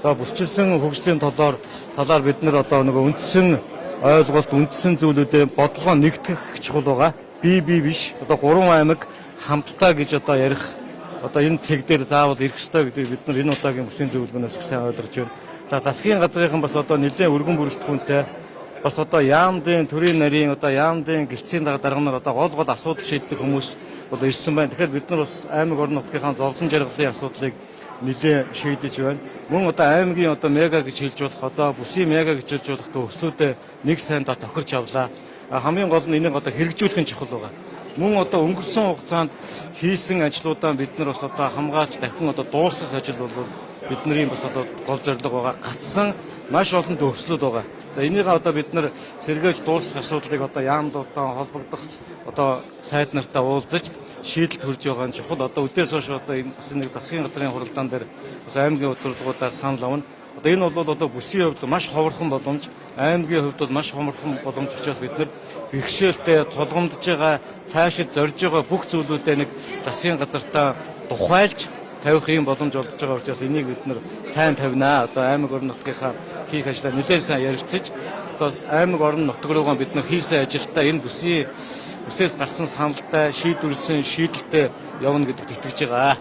одоо бүсчилсэн хөгжлийн талаар бид нар одоо нөгөө үндсэн ойлголт, үндсэн зүйлүүдэд бодлого нэгтгэх чухал байгаа. Би биш. Одоо 3 аймаг хамтдаа гэж одоо ярих одоо энэ цэг дээр заавал ирэх ёстой гэдэг бид нар энэ удаагийн бүсийн зөвлөгөөнөөс сайн ойлгож байна. За засгийн газрынхан бас одоо нэлээд өргөн бүрэлдэхүүнтэй бас одоо яамдын төрийн нарийн одоо яамдын гэлцийн дарганаар одоо гол асуудал шийддэг хүмүүс бол ирсэн байна. Тэгэхээр бид нар бас аймаг орон нутгийнхаа зовлон жаргалын асуудлыг нэлээд шийдэж байна. Мөн одоо аймгийн одоо мега гэж хэлж болох одоо бүсийн мега гэж хэлж болох төслүүдээ нэг сайндаа тохирч авлаа. Хамгийн гол нь энийг одоо хэрэгжүүлэх нь чухал байгаа. Мөн одоо өнгөрсөн хугацаанд хийсэн ажлуудаа бид нар бас одоо хамгаалж дахин одоо дуусгах ажил бол бидний бас одоо гол зорилго байгаа. Гацсан маш олон төвслүүд байгаа. За энийг одоо бид нар сэргээж дуусгах асуудлыг одоо яамдуудаа холбогдох одоо сайд нартаа уулзаж шийдэлд хүрж байгаа нь чухал. Одоо үдээс хойш одоо энэ бас нэг засгийн газрын хуралдаан дээр бас аймгийн удирдлагуудаар санал авна. Одоо энэ бол одоо бүсийн хувьд маш ховорхон боломж, аймгийн хувьд бол маш ховорхон боломж учраас бид нар бэрхшээлтэй тулгамдж байгаа, цаашид зорж байгаа бүх зүйлүүдээ нэг засгийн газартаа тухайлж тавих юм боломж олдож байгаа учраас энийг бид нар сайн тавина. Одоо аймаг орон нутгийнхаа хийх ажлаа нэлээд сайн ярилцаж одоо аймаг орон нутг руугаа бид нар хийсэн ажилдаа энэ бүсээс гарсан саналтай шийдвэрлсэн шийдэлтэй явна гэдэгт итгэж байгаа.